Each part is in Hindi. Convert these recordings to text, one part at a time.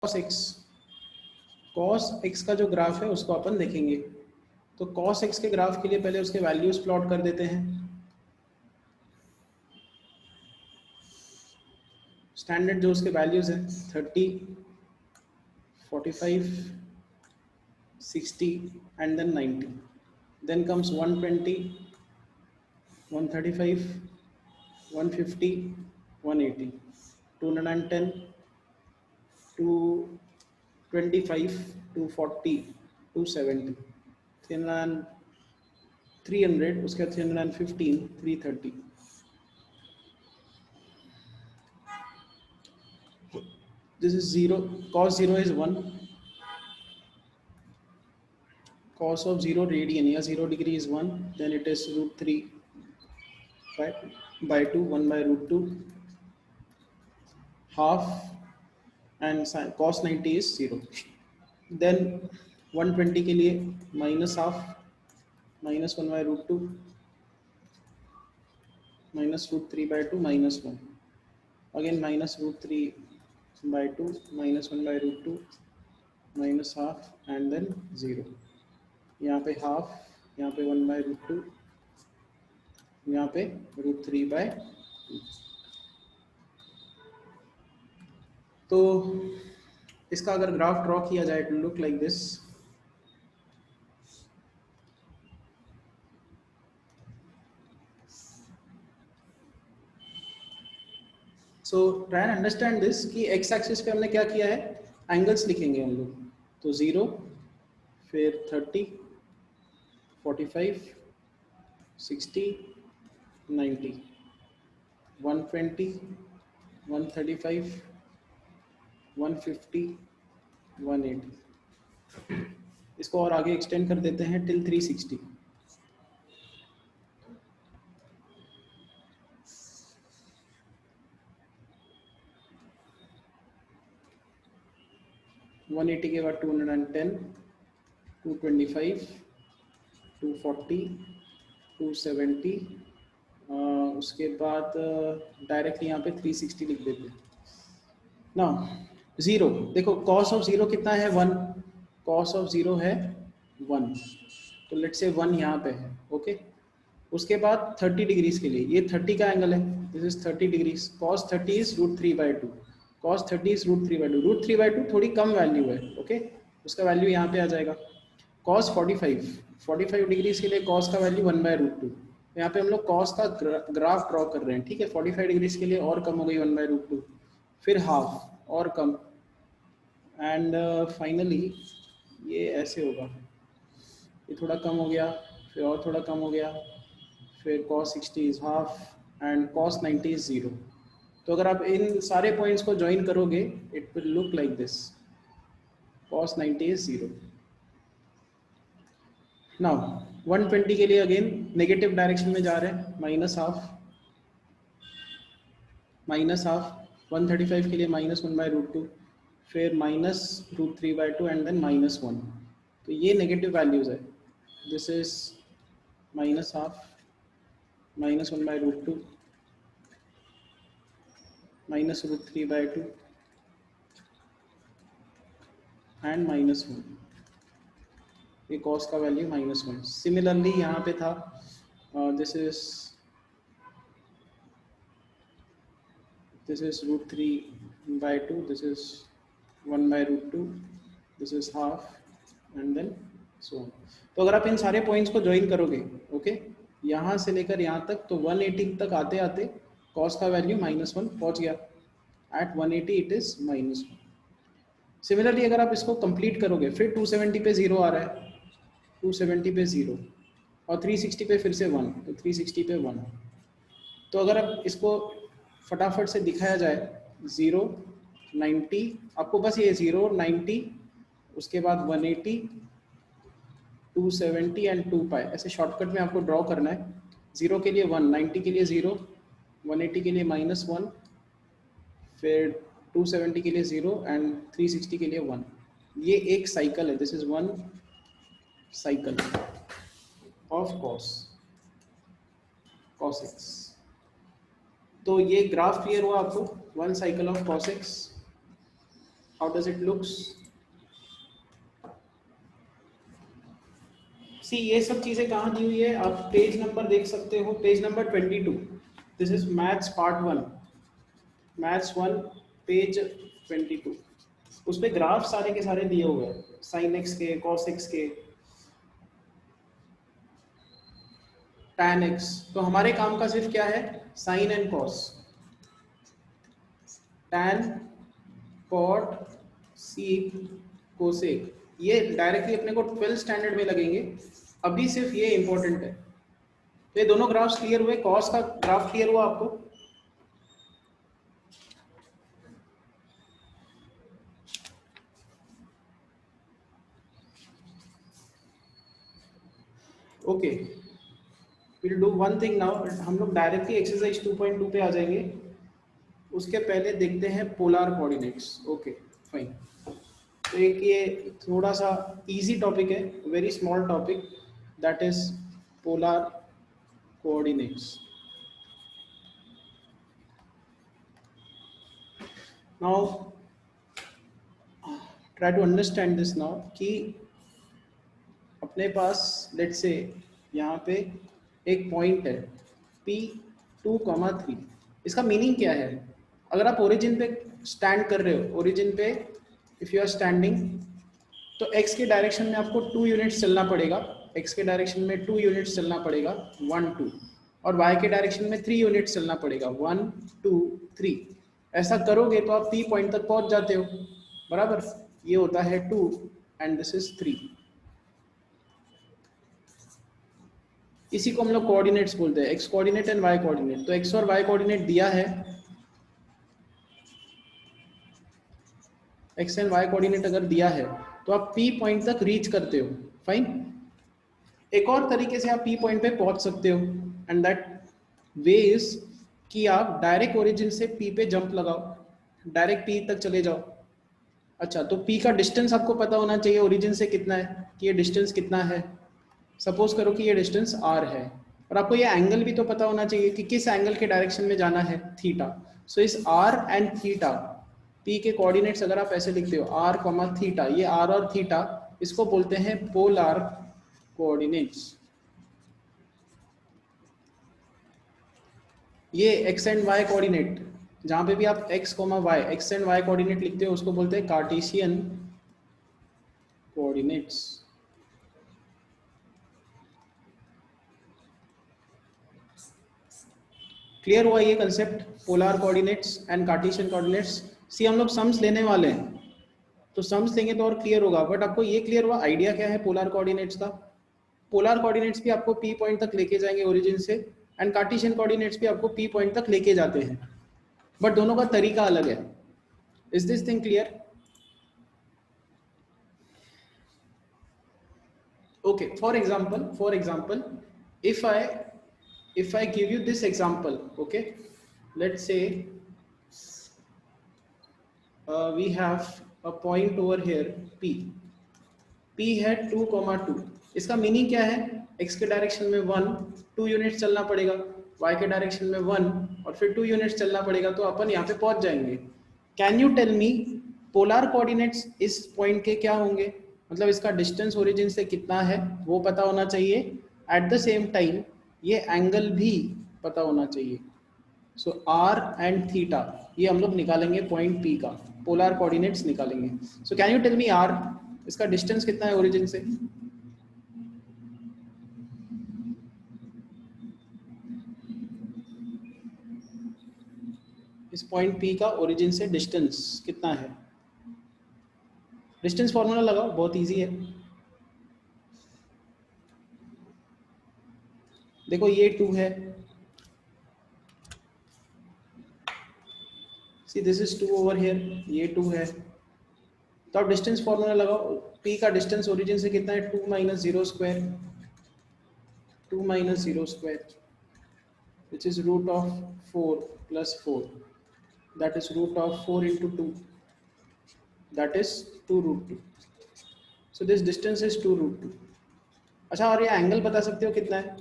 cos x, cos x का जो ग्राफ है उसको अपन देखेंगे। तो cos x के ग्राफ के लिए पहले उसके वैल्यूज प्लॉट कर देते हैं। स्टैंडर्ड जो उसके वैल्यूज हैं 30, 45, 60 and then 90. Then comes 120, 135, 150, 180, 210, 225, 240, 270, 300, उसके बाद 315, 330. This is 0. Cos 0 is 1. Cos of 0 radian या 0 degree is 1. Then it is root 3 by 2, 1 by root 2. Half and cos 90 is 0. Then 120 के लिए minus half, minus 1 by root 2, minus root 3 by 2, minus 1. Again minus root 3 by 2, minus 1 by root 2, minus half and then 0. यहाँ पे half, यहाँ पे 1 by root 2, यहाँ पे root 3 by 2. तो इसका अगर ग्राफ ड्रॉ किया जाए it will look like this. So try and understand this कि एक्स एक्सिस पे हमने क्या किया है, एंगल्स लिखेंगे हम लोग. तो 0, फिर 30, 45, 60, 90, 120, 135, 150, 180. इसको और आगे एक्सटेंड कर देते हैं टिल 360. वन एटी के बाद 210, 225, 240, 270, उसके बाद डायरेक्टली यहाँ पे 360 लिख देते हैं. ना 0, देखो cos ऑफ 0 कितना है 1, cos ऑफ 0 है 1, तो लेट से 1 यहाँ पे है. ओके, उसके बाद 30 डिग्रीज के लिए ये 30 का एंगल है, this is 30 degrees. cos 30 is root 3 by 2, cos 30 is root 3 by 2. Root 3 by 2 थोड़ी कम वैल्यू है. ओके, उसका वैल्यू यहाँ पे आ जाएगा. cos 45 डिग्रीज के लिए cos का वैल्यू 1 by रूट 2. यहाँ पे हम लोग cos का ग्राफ ड्रॉ कर रहे हैं. ठीक है, 45 डिग्रीज के लिए और कम हो गई 1 by रूट 2, फिर हाफ और कम, एंड फाइनली ये ऐसे होगा. ये थोड़ा कम हो गया, फिर और थोड़ा कम हो गया, फिर cos 60 is half and cos 90 is 0. तो अगर आप इन सारे पॉइंट्स को ज्वाइन करोगे it will look like this, cos 90 is 0. Now 120 के लिए अगेन नेगेटिव डायरेक्शन में जा रहे हैं, माइनस हाफ, माइनस हाफ. 135 के लिए माइनस 1 by रूट 2, फिर minus root 3 by 2 and then minus 1. तो ये नेगेटिव वैल्यूज है. This is minus half, minus 1 by root 2, minus root 3 by 2 and minus 1. ये कॉस का वैल्यू माइनस 1. सिमिलरली यहाँ पे था this is root 3 by 2, this is 1 by root 2, this is half and then so on. तो अगर आप इन सारे पॉइंट्स को ज्वाइन करोगे ओके यहाँ से लेकर यहाँ तक, तो 180 तक आते आते कॉस का वैल्यू माइनस 1 पहुँच गया. At 180 it is minus 1. Similarly अगर आप इसको कंप्लीट करोगे फिर 270 पे 0 आ रहा है, 270 पे 0 और 360 पे फिर से 1, तो 360 पे 1. तो अगर आप इसको फटाफट से दिखाया जाए 0, 90, आपको बस ये 0, 90, उसके बाद 180, 270 एंड 2 पाई ऐसे शॉर्टकट में आपको ड्रॉ करना है. 0 के लिए 1, 90 के लिए 0, 180 के लिए माइनस 1, फिर 270 के लिए 0 एंड 360 के लिए 1. ये एक साइकिल है, this is one cycle of cos x. तो ये ग्राफ क्लियर हुआ आपको, one cycle of cos x. How does it looks? See ये सब चीजें कहाँ दी हुई है, आप पेज नंबर देख सकते हो, page number 22। This is maths part 1, maths 1 page 22। उस पे ग्राफ सारे के सारे दिए हुए हैं, साइन एक्स के, कॉस एक्स के, tan एक्स। तो हमारे काम का सिर्फ क्या है, sine and cos, tan, cot, sec, cosec. ये डायरेक्टली अपने को 12th स्टैंडर्ड में लगेंगे, अभी सिर्फ ये इंपॉर्टेंट है। तो ये दोनों ग्राफ्स क्लियर हुए, कॉस का ग्राफ क्लियर हुआ आपको? Okay, will do one thing now, हम लोग डायरेक्टली एक्सरसाइज 2.2 पे आ जाएंगे। उसके पहले देखते हैं पोलर कोऑर्डिनेट्स। Okay fine. तो एक ये थोड़ा सा इजी टॉपिक है, very small topic, that is polar coordinates. Now try to understand this now कि अपने पास लेट्स से यहाँ पे एक पॉइंट है P2,3। इसका मीनिंग क्या है? अगर आप ओरिजिन पे स्टैंड कर रहे हो, ओरिजिन पे इफ यू आर स्टैंडिंग, तो x के डायरेक्शन में आपको 2 यूनिट्स चलना पड़ेगा, x के डायरेक्शन में 2 यूनिट्स चलना पड़ेगा, 1 2, और y के डायरेक्शन में 3 यूनिट्स चलना पड़ेगा, 1 2 3। ऐसा करोगे तो आप P पॉइंट तक पहुंच जाते हो, बराबर? ये होता है 2 एंड दिस इज 3। इसी को हम लोग कोऑर्डिनेट्स बोलते हैं, x coordinate and y coordinate. तो एक्स और वाई कोऑर्डिनेट दिया है, एक्स एंड वाई कोऑर्डिनेट अगर दिया है तो आप पी पॉइंट तक रीच करते हो, फाइन। एक और तरीके से आप पी पॉइंट पे पहुंच सकते हो, एंड दैट वे इज कि आप डायरेक्ट ओरिजिन से पी पे जंप लगाओ, डायरेक्ट पी तक चले जाओ। अच्छा, तो पी का डिस्टेंस आपको पता होना चाहिए ओरिजिन से कितना है, कि ये डिस्टेंस कितना है। सपोज करो कि ये डिस्टेंस r है, और आपको ये एंगल भी तो पता होना चाहिए कि किस एंगल के डायरेक्शन में जाना है, थीटा। सो इस r एंड थीटा, p के कोऑर्डिनेट्स अगर आप ऐसे लिखते हो r कॉमा थीटा, ये r और थीटा, इसको बोलते हैं पोलर कोऑर्डिनेट्स। ये x एंड y कोऑर्डिनेट, जहां पे भी आप x comma y, x and y coordinate लिखते हो, उसको बोलते हैं कार्टेशियन कोऑर्डिनेट्स। क्लियर हुआ ये concept, polar coordinates and Cartesian coordinates? See हम लोग सम्स लेने वाले हैं, तो सम्स लेंगे तो और क्लियर होगा, बट आपको ये क्लियर हुआ आइडिया क्या है पोलर कोऑर्डिनेट्स का? पोलर कोऑर्डिनेट्स भी आपको पी पॉइंट तक लेके जाएंगे ओरिजिन से, एंड कार्टेशियन कोऑर्डिनेट्स भी आपको पी पॉइंट तक लेके जाते हैं, बट दोनों का तरीका अलग है। Is this thing clear? okay, for example, if I give you this example, okay, let's say we have a point over here p है 2,2। इसका मीनिंग क्या है? x के डायरेक्शन में 1 2 यूनिट चलना पड़ेगा, y के डायरेक्शन में 1 और फिर 2 यूनिट चलना पड़ेगा, तो अपन यहाँ पे पहुंच जाएंगे। Can you tell me polar coordinates इस पॉइंट के क्या होंगे? मतलब इसका डिस्टेंस ओरिजिन से कितना है वो पता होना चाहिए, एट द सेम टाइम ये एंगल भी पता होना चाहिए। सो r एंड थीटा ये हम लोग निकालेंगे पॉइंट P का, पोलर कोऑर्डिनेट्स निकालेंगे। So can you tell me r, इसका डिस्टेंस कितना है ओरिजिन से? इस पॉइंट P का ओरिजिन से डिस्टेंस कितना है? डिस्टेंस फॉर्मूला लगाओ, बहुत इजी है। देखो ये 2 है, see this is 2 over here, ये 2 है, तो आप डिस्टेंस फॉर्मूला लगाओ। P का डिस्टेंस ओरिजिन से कितना है? 2 minus 0 square, 2 minus 0 square which is root of 4 plus 4, that is root of 4 into 2, that is 2 root 2. So this distance is 2 root 2. अच्छा, और ये एंगल बता सकते हो कितना है?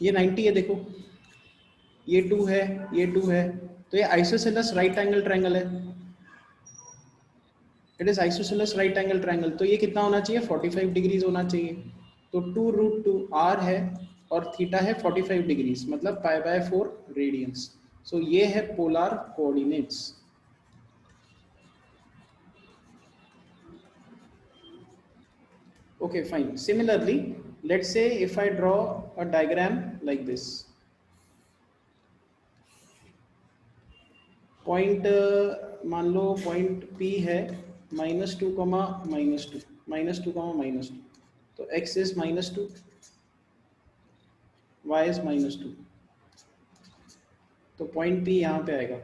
ये 90 है, देखो ये 2 है, ये 2 है, तो ये आइसोसेलेस राइट एंगल ट्रायंगल है। It is isosceles right angle triangle, तो ये कितना होना चाहिए 45 डिग्रीज होना चाहिए। तो 2√2 r है और थीटा है 45 डिग्रीज, मतलब π/4 रेडियंस। सो ये है polar coordinates. Okay, fine. Similarly, let's say if I draw a diagram like this. Point मान लो point P है -2, -2, -2, -2, तो x is -2, y is -2, तो point P यहाँ पे आएगा।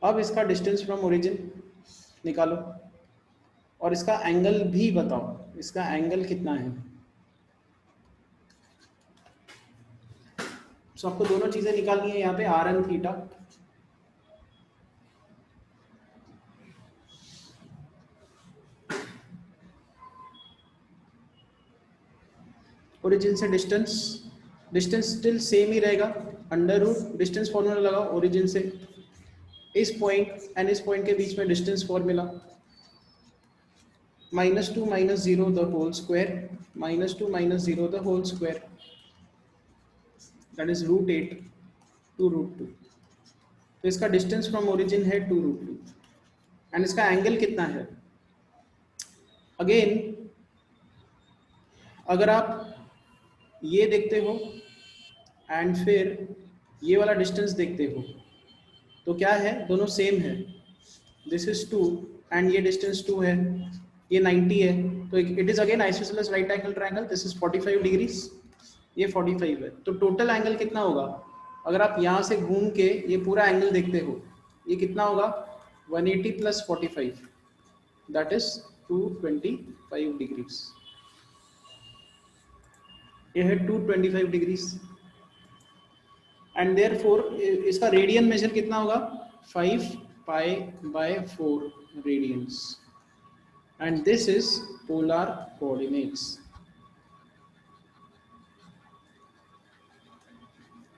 अब इसका डिस्टेंस फ्रॉम ओरिजिन निकालो और इसका एंगल भी बताओ, इसका एंगल कितना है। सो आपको दोनों चीजें निकालनी है यहाँ पे, आर एंड थीटा। ओरिजिन से डिस्टेंस, डिस्टेंस स्टिल सेम ही रहेगा, √, डिस्टेंस फॉर्मूला लगाओ ओरिजिन से इस पॉइंट एंड इस पॉइंट के बीच में distance formula, -2 - 0 the whole square, -2 - 0 the whole square, that is √8 to √2। तो इसका डिस्टेंस फ्रॉम ओरिजिन है 2√2 एंड इसका एंगल कितना है। अगेन अगर आप ये देखते हो एंड फिर ये वाला डिस्टेंस देखते हो तो क्या है, दोनों सेम है। दिस इज 2 एंड ये डिस्टेंस 2 है, ये 90 है, तो it is again isosceles right angle triangle. This is 45 degrees, ये 45 है, तो टोटल एंगल कितना होगा। अगर आप यहाँ से घूम के ये पूरा एंगल देखते हो, ये कितना होगा 180 + 45, दैट इज 225 डिग्रीज। ये है 225 डिग्रीज एंड देयरफॉर इसका रेडियन मेजर कितना होगा 5π/4 radians and this is polar coordinates.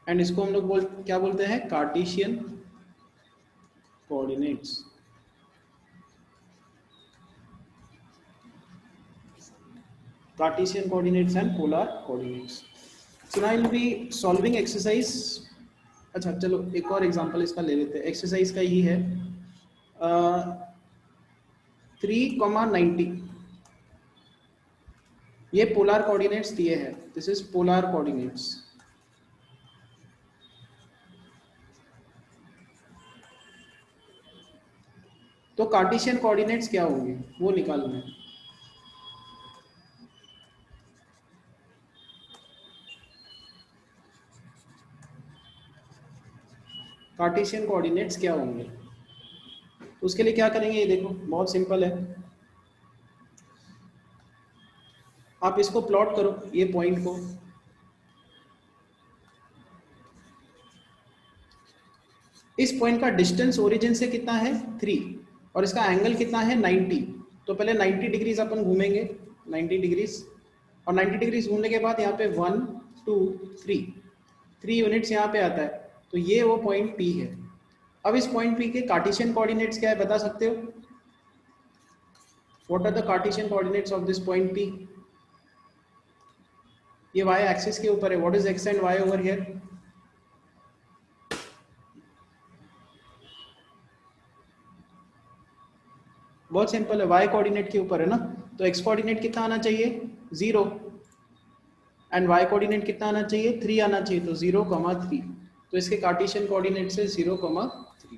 And इसको हम लोग क्या बोलते हैं, Cartesian coordinates. Cartesian coordinates and polar coordinates. So now I will be solving exercise. अच्छा चलो एक और एग्जांपल इसका ले लेते हैं, एक्सरसाइज का ही है 3,90। ये पोलर कोऑर्डिनेट्स दिए हैं, दिस इज पोलर कोऑर्डिनेट्स। तो कार्टेशियन कोऑर्डिनेट्स क्या होंगे वो निकालना है। कार्टेशियन कोऑर्डिनेट्स क्या होंगे, तो उसके लिए क्या करेंगे, ये देखो बहुत सिंपल है। आप इसको प्लॉट करो, ये पॉइंट को, इस पॉइंट का डिस्टेंस ओरिजिन से कितना है 3 और इसका एंगल कितना है 90। तो पहले 90 डिग्रीज अपन घूमेंगे, 90 डिग्रीज, और 90 डिग्रीज घूमने के बाद यहाँ पे 1 2 3 यूनिट्स यहाँ पे आता है, तो ये वो पॉइंट P है। अब इस पॉइंट P के कार्टेशियन कोऑर्डिनेट्स क्या है बता सकते हो, what are the Cartesian coordinates of this point P। ये y एक्सिस के ऊपर है, what is x and y over here. बहुत सिंपल है, y कोऑर्डिनेट के ऊपर है ना, तो x कोऑर्डिनेट कितना आना चाहिए 0 एंड y कोऑर्डिनेट कितना आना चाहिए 3 आना चाहिए, तो 0,3। तो इसके कार्टेशियन कोऑर्डिनेट से 0,3।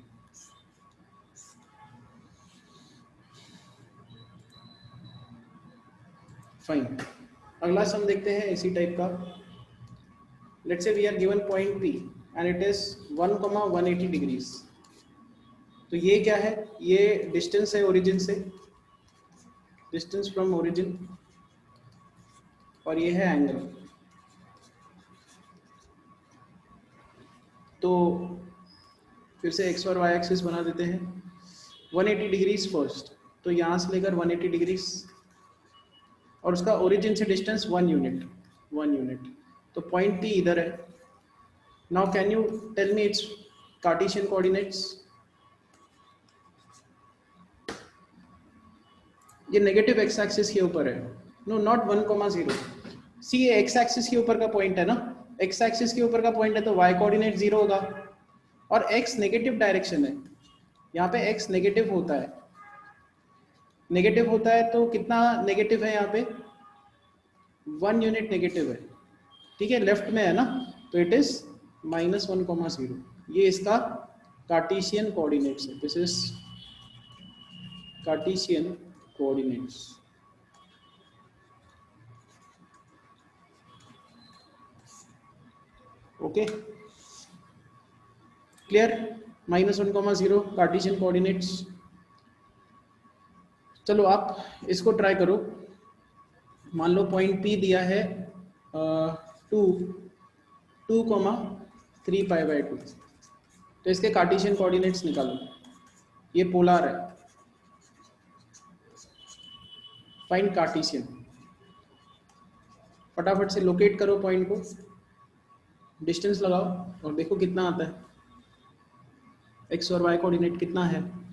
फाइन, अगला सम देखते हैं इसी टाइप का। Let's say we are given point P and it is 1,180 degrees. तो ये क्या है, ये डिस्टेंस है ओरिजिन से, डिस्टेंस फ्रॉम ओरिजिन, और ये है एंगल। तो फिर से x और y एक्सिस बना देते हैं, 180 डिग्रीज फर्स्ट, तो यहाँ से लेकर 180 डिग्रीज, और उसका ओरिजिन से डिस्टेंस 1 यूनिट। तो पॉइंट P इधर है। Now can you tell me its Cartesian coordinates. ये नेगेटिव एक्स एक्सिस के ऊपर है, नो नॉट 1,0। सी ये एक्स एक्सिस के ऊपर का पॉइंट है ना, एक्स एक्सिस के ऊपर का पॉइंट है तो वाई कोऑर्डिनेट 0 होगा, और एक्स नेगेटिव डायरेक्शन है, यहाँ पे एक्स नेगेटिव होता है, नेगेटिव होता है तो कितना नेगेटिव है यहाँ पे 1 यूनिट नेगेटिव है, ठीक है, लेफ्ट में है ना, तो इट इज -1,0। ये इसका कार्टेशियन कोऑर्डिनेट्स है, this is Cartesian coordinates. Okay clear, -1,0 Cartesian coordinates. चलो आप इसको ट्राई करो, मान लो पॉइंट P दिया है 2,3π/2, तो इसके कार्टेशियन कोऑर्डिनेट्स निकालो, ये पोलर है, फाइंड कार्टेशियन, फटाफट से लोकेट करो पॉइंट को, डिस्टेंस लगाओ और देखो कितना आता है, एक्स और वाई कोऑर्डिनेट कितना है।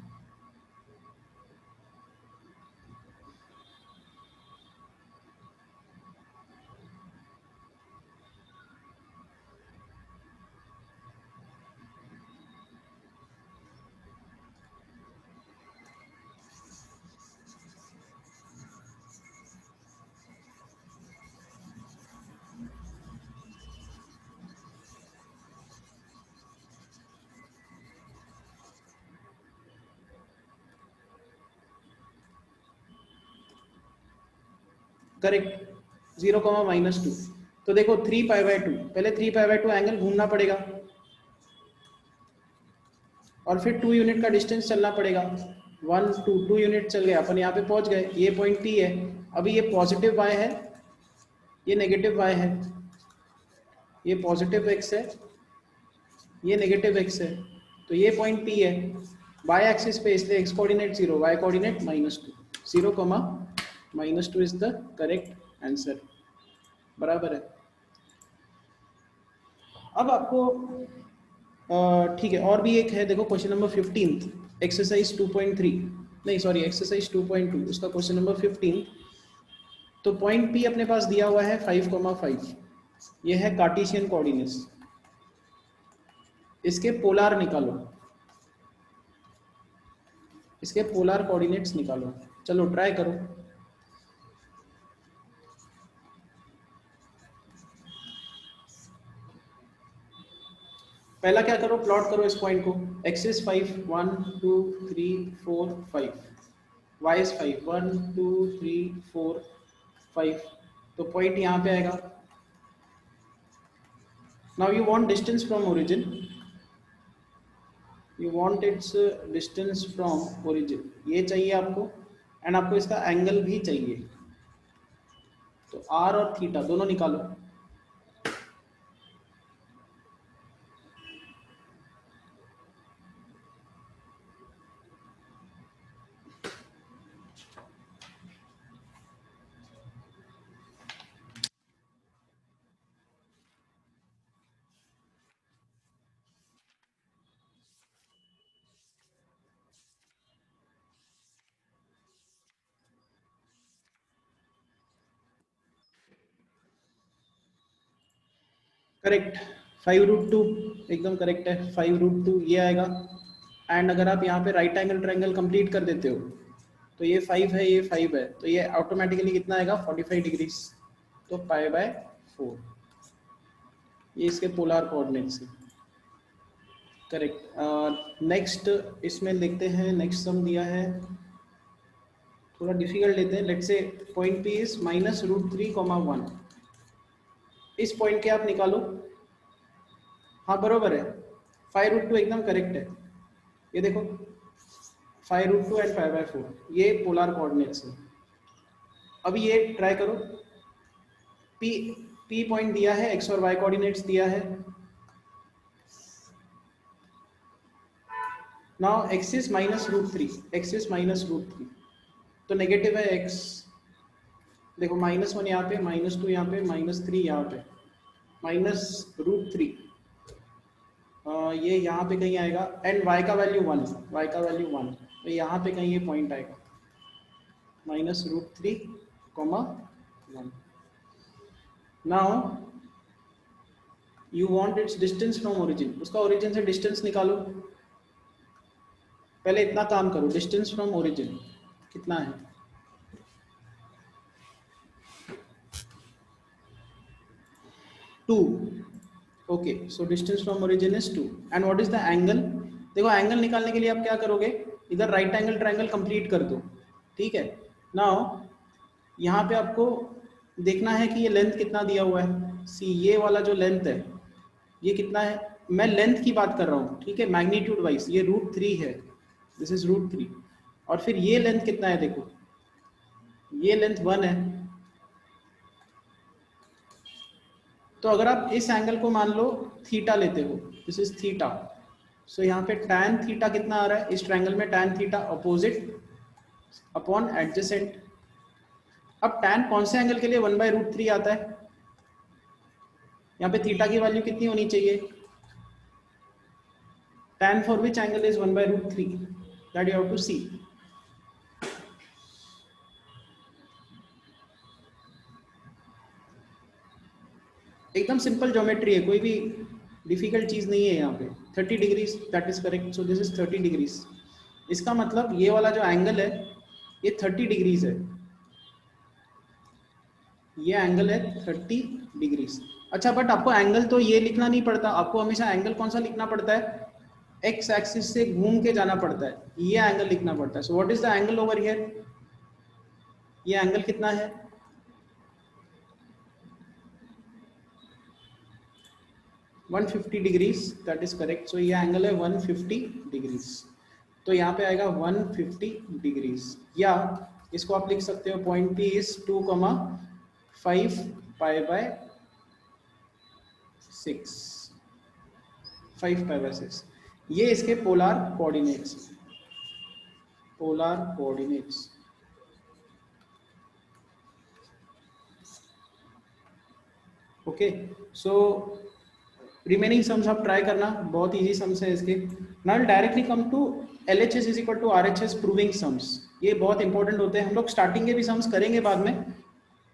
करेक्ट, 0,-2, तो देखो 3π/2, पहले 3π/2 एंगल घूमना पड़ेगा और फिर 2 यूनिट का डिस्टेंस चलना पड़ेगा, 1 2 यूनिट चल गए, अपन यहाँ पे पहुंच गए, ये पॉइंट P है, अभी ये पॉजिटिव y है, ये नेगेटिव y है, ये पॉजिटिव x है, ये नेगेटिव x है, तो ये पॉइंट P है y एक्सिस पे, इसलिए x coordinate 0, y coordinate -2, 0,-2 is the correct answer, बराबर है। अब आपको ठीक है, और भी एक है, देखो क्वेश्चन नंबर 15, एक्सरसाइज 2.3, नहीं सॉरी एक्सरसाइज 2.2, उसका क्वेश्चन नंबर 15। तो पॉइंट P अपने पास दिया हुआ है 5,5, ये है कार्टेशियन कोऑर्डिनेट्स, इसके पोलर निकालो, इसके पोलर कोऑर्डिनेट्स निकालो, चलो ट्राई करो। पहला क्या करो, प्लॉट करो इस पॉइंट को, एक्सिस 5 1 2 3 4 5, y इज 5 1 2 3 4 5, तो पॉइंट यहाँ पे आएगा। Now you want distance from origin, you want it's distance from origin, ये चाहिए आपको, एंड आपको इसका एंगल भी चाहिए, तो r और थीटा दोनों निकालो। करेक्ट, 5√2 एकदम करेक्ट है, 5√2 ये आएगा, एंड अगर आप यहाँ पे राइट एंगल ट्रायंगल कंप्लीट कर देते हो तो ये 5 है, ये 5 है, तो ये ऑटोमेटिकली कितना आएगा 45 डिग्रीज, तो π/4, ये इसके पोलर कोऑर्डिनेट्स है, करेक्ट। नेक्स्ट इसमें देखते हैं, नेक्स्ट सम दिया है, थोड़ा डिफिकल्ट लेते हैं, let's say point P is -√3,1, इस पॉइंट के आप निकालो, हाँ बरोबर है, 5√2 एकदम करेक्ट है, ये देखो 5√2 एंड π/4, ये पोलर कोऑर्डिनेट्स है। अभी ये ट्राई करो, P पॉइंट दिया है, x और y कोऑर्डिनेट्स दिया है, now x is -√3, x is -√3, तो नेगेटिव है x, देखो -1 यहाँ पे, -2 यहाँ पे, -3 यहाँ पे, -√3, ये यहाँ पे कहीं आएगा, एंड y का वैल्यू 1, y का वैल्यू 1, तो यहाँ पे कहीं ये पॉइंट आएगा, minus √3, 1. Now you want it's distance from origin, उसका ओरिजिन से डिस्टेंस निकालो। पहले इतना काम करो, डिस्टेंस फ्रॉम ओरिजिन कितना है, 2. Okay, so distance from origin is 2 and what is the angle. देखो एंगल निकालने के लिए आप क्या करोगे, इधर राइट एंगल ट्रायंगल कंप्लीट कर दो, ठीक है। नाउ यहाँ पे आपको देखना है कि ये लेंथ कितना दिया हुआ है, सी ये वाला जो लेंथ है ये कितना है, मैं लेंथ की बात कर रहा हूँ, ठीक है, मैग्नीट्यूड वाइज ये √3 है, दिस इज √3, और फिर ये लेंथ कितना है, देखो ये लेंथ 1 है। तो अगर आप इस एंगल को मान लो थीटा लेते हो, दिस इज थीटा, सो यहाँ पे tan थीटा कितना आ रहा है, इस ट्रायंगल में tan theta opposite upon adjacent. अब tan कौन से एंगल के लिए 1/√3 आता है, यहाँ पे थीटा की वैल्यू कितनी होनी चाहिए, tan for which angle is 1/√3, that you have to see. एकदम सिंपल ज्योमेट्री है, कोई भी डिफिकल्ट चीज नहीं है यहाँ पे। 30 degrees, that is correct, so this is 30 degrees. इसका मतलब ये वाला जो एंगल है ये 30 डिग्रीज है, ये एंगल है 30 डिग्रीज। अच्छा, बट आपको एंगल तो ये लिखना नहीं पड़ता, आपको हमेशा एंगल कौन सा लिखना पड़ता है, एक्स एक्सिस से घूम के जाना पड़ता है, ये एंगल लिखना पड़ता है। So what is the angle over here, ये एंगल कितना है, 150 डिग्रीज, दैट इज करेक्ट। सो ये एंगल है 150 डिग्रीज, तो यहाँ पे आएगा 150 डिग्रीज, या इसको आप लिख सकते हो पॉइंट P इज 2,5 π/6, 5 π/6, ये इसके polar coordinates, polar coordinates. Okay, so remaining sums आप ट्राई करना, बहुत इजी सम्स है इसके। Now directly come to LHS is equal to RHS proving sums, ये बहुत इंपॉर्टेंट होते हैं, हम लोग स्टार्टिंग के भी सम्स करेंगे बाद में,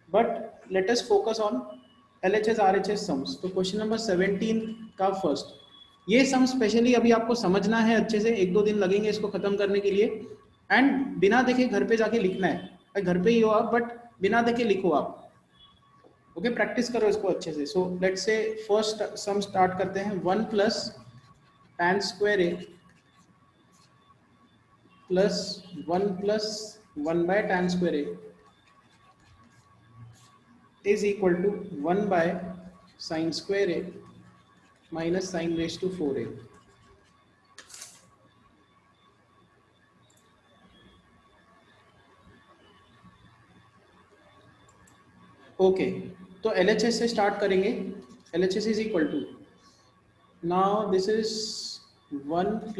but let us focus on LHS RHS sums. तो क्वेश्चन नंबर 17 का फर्स्ट, ये सम स्पेशली अभी आपको समझना है अच्छे से, 1-2 दिन लगेंगे इसको खत्म करने के लिए, एंड बिना देखे घर पे जाके लिखना है, घर पे ही हो आप बट बिना देखे लिखो आप, ओके, प्रैक्टिस करो इसको अच्छे से। So let's say first sum start करते हैं, 1 + tan² A plus 1 + 1/tan² A is equal to 1/sin² A minus sin⁴A। Okay, तो LHS से स्टार्ट करेंगे, LHS is equal to, now this is 1 +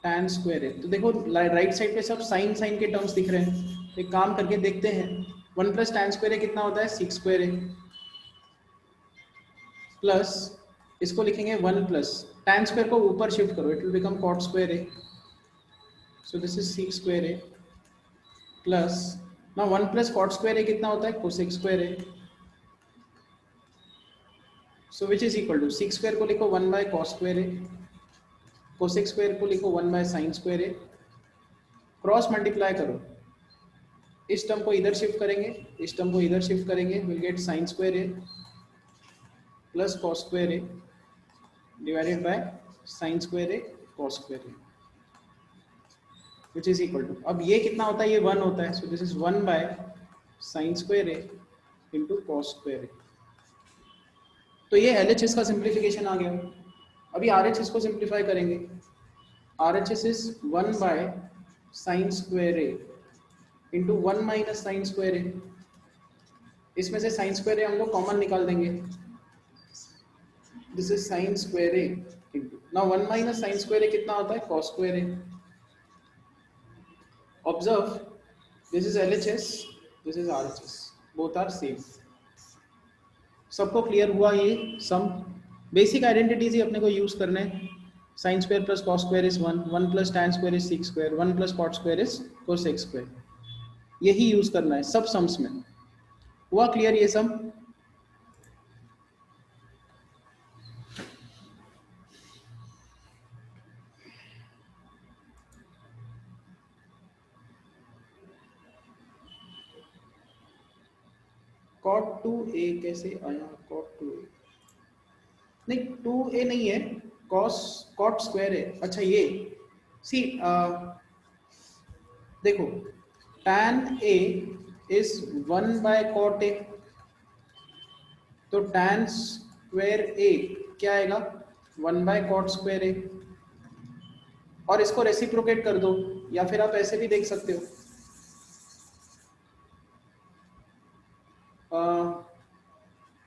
tan² A। तो देखो राइट साइड पे सब साइन के टर्म्स दिख रहे हैं, एक काम करके देखते हैं, 1 + tan² A कितना होता है, sec² A, प्लस इसको लिखेंगे 1 + tan² को ऊपर शिफ्ट करो, it will become cot² A, so this is sec² A, plus ना 1 + cot² A कितना होता है, cosec² A, so which is equal to sec² को लिखो 1/cos² A, cosec² को लिखो 1/sin² A, क्रॉस मल्टीप्लाई करो, इस टर्म को इधर शिफ्ट करेंगे, इस टर्म को इधर शिफ्ट करेंगे, will get sin² A plus cos² A divided by sin² A cos² A, which is equal to, अब ये कितना होता है, ये 1 होता है, so this is 1/sin² A into cos² A। तो ये LHS का सिंप्लीफिकेशन आ गया। अभी RHS को सिंप्लीफाई करेंगे, RHS is 1/sin² A into 1 - sin² A, इसमें से sin² A हम लोग कॉमन निकाल देंगे, this is sin² A into, now 1 - sin² A कितना होता है, cos² A। Observe, this is LHS, this is RHS, both are same. सबको क्लियर हुआ ये सम, बेसिक आइडेंटिटीज ही अपने को यूज करने हैं, sin² + cos² is 1, 1 + tan² is sec², 1 + cot² is cosec²। यही यूज करना है सब सम्स में। हुआ क्लियर ये सम? cot 2a कैसे आया? cot 2a नहीं, 2a नहीं है, cot स्क्वायर है। अच्छा ये सी देखो, tan a is 1/cot a, तो tan स्क्वायर a क्या आएगा? 1/cot square a। और इसको रेसिप्रोकेट कर दो, या फिर आप ऐसे भी देख सकते हो,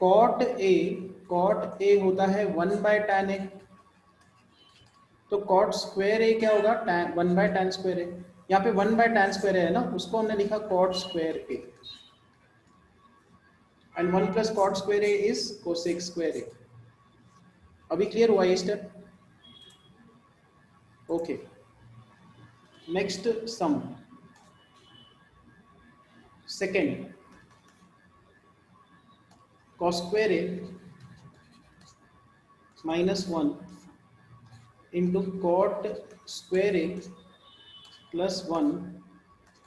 cot a होता है 1/tan a, तो cot स्क्वायर a क्या होगा? 1/tan square a। यहाँ पे 1/tan स्क्वायर है ना, उसको हमने लिखा cot square a, and 1 + cot square a is cosec square a। अभी क्लियर हुआ ये step? Okay, next sum second, cos square a -1 into cot square a +1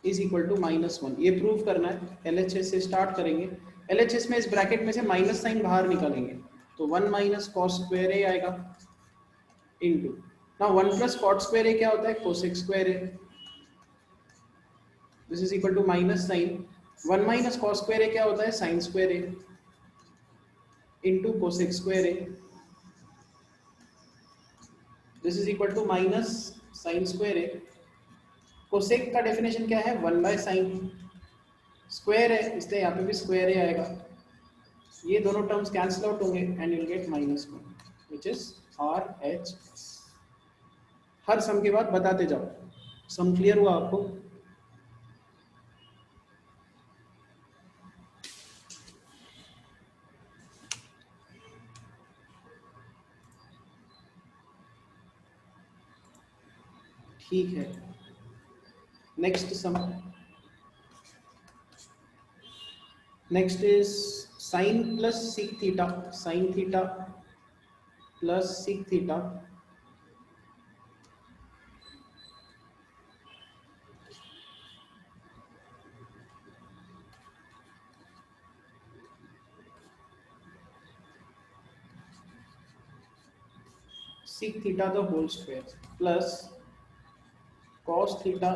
is equal to -1। ये प्रूव करना है, LHS से स्टार्ट करेंगे। LHS में इस ब्रैकेट में से माइनस साइन बाहर निकालेंगे, तो 1 - cos स्क्वायर a आएगा इंटू, ना 1 + cot स्क्वायर a क्या होता है? cosec square a। This is equal to minus sine 1 - cos square a क्या होता है? sin स्क्वायर a इंटू cosec square a। This is equal to minus sin square a। Cosec का डेफिनेशन क्या है? 1/sin स्क्वायर है, इसलिए यहाँ पे भी स्क्वायर ही आएगा। ये दोनों टर्म्स कैंसिल आउट होंगे and you will get -1 which is RHS। हर सम के बाद बताते जाओ। सम क्लियर हुआ आपको? ठीक है, next sum, next is sin + sec theta, sin theta + sec theta sec theta the whole square plus cos theta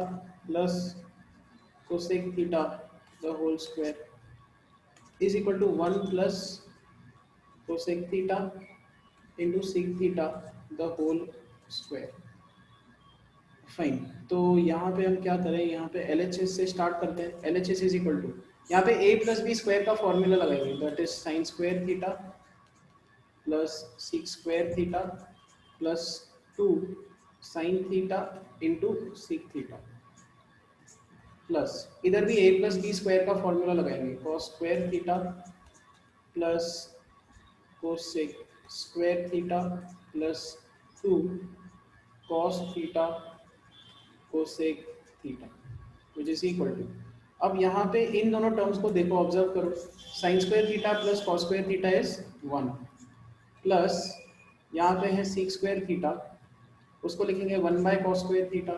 plus cosec theta the whole square is equal to 1 plus cosec theta into sec theta the whole square। Fine, तो यहाँ पे हम क्या करें? यहाँ पे LHS से स्टार्ट करते हैं। LHS इज इक्वल टू, यहाँ पे a + b स्क्वायर का फॉर्मूला लगाएंगे, that is sin square theta plus sec square theta plus 2 sin theta into sec theta plus इधर भी a + b स्क्वायर का फॉर्मूला लगाएंगे, cos square theta plus cosec square theta plus 2 cos theta cosec theta which is equal to, अब यहाँ पे इन दोनों टर्म्स को देखो, ऑब्जर्व करो, sin square theta plus cos square theta is 1 plus यहाँ पे है sec स्क्वायर थीटा, उसको लिखेंगे 1/cos स्क्वायर थीटा,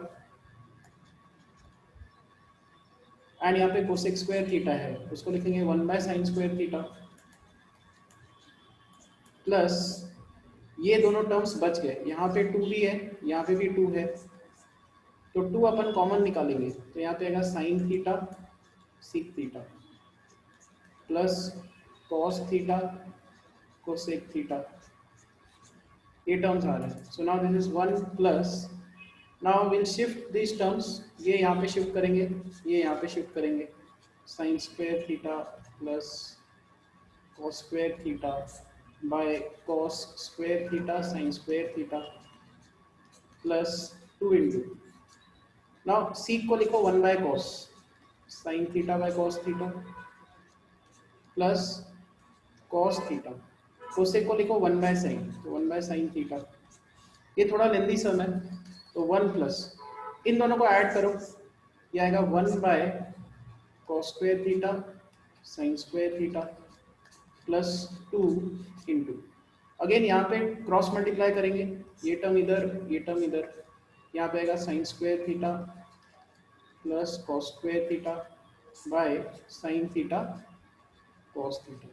एंड यहाँ पे cosec स्क्वायर थीटा है, उसको लिखेंगे 1/sin स्क्वायर थीटा, प्लस ये दोनों टर्म्स बच गए, यहाँ पे 2 भी है, यहाँ पे भी 2 है, तो 2 अपन कॉमन निकालेंगे, तो यहाँ पे आएगा sin theta sec theta plus cos theta cosec theta, ये टर्म्स आ रहे हैं। So now this is 1 plus, now will shift this terms, ये यहाँ पे शिफ्ट करेंगे, ये यहाँ पे शिफ्ट करेंगे, sin square theta plus cos square theta bye cos square theta sin square theta plus 2 into, now sec को लिखो 1/cos sin theta by cos theta plus cos theta, cosec को लिखो 1/sin, तो 1/sin थीटा। ये थोड़ा लेंदी सम है, तो 1 प्लस इन दोनों को ऐड करो, ये आएगा 1/sin cos square theta sine square theta plus 2 into, again यहाँ पे क्रॉस मल्टीप्लाई करेंगे, ये टर्म इधर ये टर्म इधर, यहाँ पे आएगा sine square theta plus cos square theta by sine theta cos theta.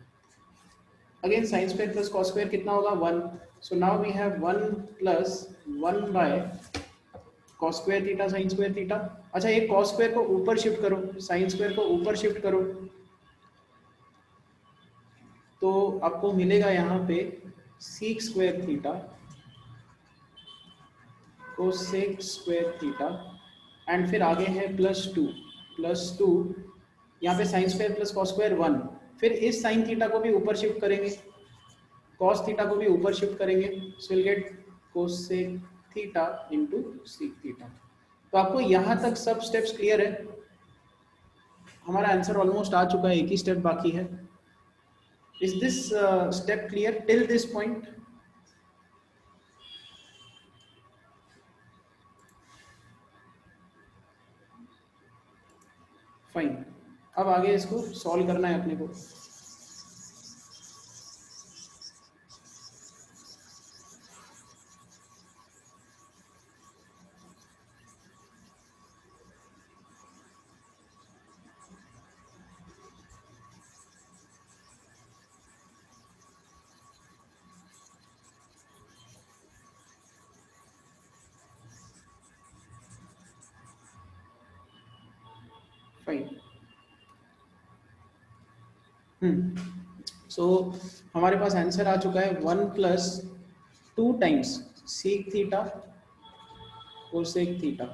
Again sine square plus cos square कितना होगा 1, so now we have 1 plus 1 by cos square theta sine square theta. अच्छा ये कॉस स्क्वायर को ऊपर शिफ्ट करो, साइन स्क्वायर को ऊपर शिफ्ट करो, तो आपको मिलेगा यहाँ पे seek square theta cosec square theta and फिर आगे है प्लस टू, यहाँ पे sign square plus cos square 1, फिर इस साइन थीटा को भी ऊपर शिफ्ट करेंगे, कॉस थीटा को भी ऊपर शिफ्ट करेंगे, so will get cosec theta into seek theta. तो आपको यहाँ तक सब स्टेप्स क्लियर है? हमारा आंसर ऑलमोस्ट आ चुका है, एक ही स्टेप बाकी है। Is this step clear till this point? Fine, अब आगे इसको सॉल्व करना है अपने को। सो हमारे पास आंसर आ चुका है 1 plus 2 times seek theta cosec theta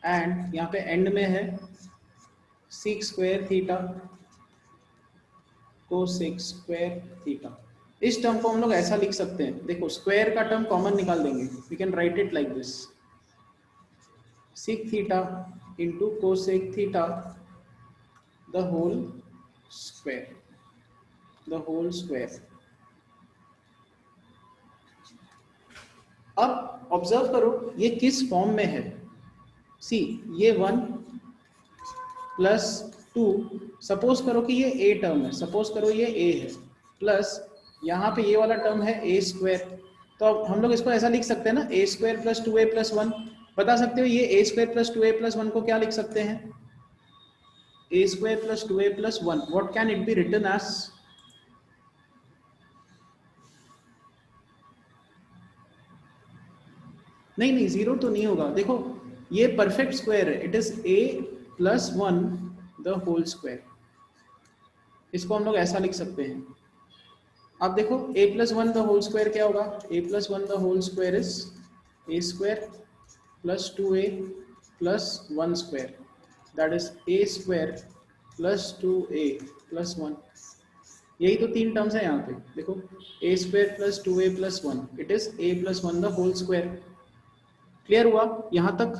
and यहाँ पे एंड में है seek square theta cosec square theta. इस टर्म को हम लोग ऐसा लिख सकते हैं, देखो स्क्वायर का टर्म कॉमन निकाल देंगे, we can write it like this, sec theta into cosec theta the whole square, the whole square. अब ऑब्जर्व करो ये किस फॉर्म में है, सी ये 1 प्लस 2, सपोज करो कि ये ए टर्म है, सपोज करो ये ए है, प्लस यहाँ पे ये वाला टर्म है ए स्क्वायर, तो अब हम लोग इसको ऐसा लिख सकते हैं ना, ए स्क्वायर प्लस 2a प्लस 1। बता सकते हो ये ए स्क्वायर प्लस 2a प्लस 1 को क्या लिख सकते हैं? A square plus 2a plus 1, what can it be written as? नहीं नहीं, जीरो तो नहीं होगा, देखो ये परफेक्ट स्क्वायर है, it is a plus 1 the whole square, इसको हम लोग ऐसा लिख सकते हैं। अब देखो a plus 1 the whole square क्या होगा, a plus 1 the whole square is a square plus 2a plus 1 square, that is a square plus 2a plus 1। यही तो तीन टर्म्स है यहाँ पे, देखो a square plus 2a plus 1, it is a plus 1 the whole square. Clear हुआ यहाँ तक?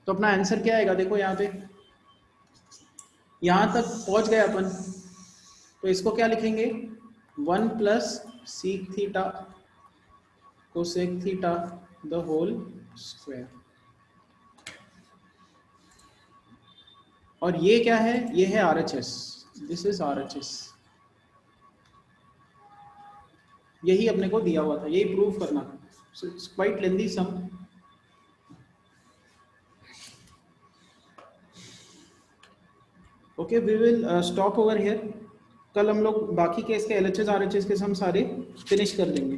तो अपना आंसर क्या आएगा, देखो यहाँ पे यहाँ तक पहुंच गए अपन, तो इसको क्या लिखेंगे 1 plus sec theta cosec theta the whole square. और ये क्या है, ये है RHS, दिस इज RHS, यही अपने को दिया हुआ था, यही प्रूव करना था। So it's quite lengthy sum. Okay, we will stop over here. कल हम लोग बाकी के इसके LHS RHS के सम सारे फिनिश कर लेंगे।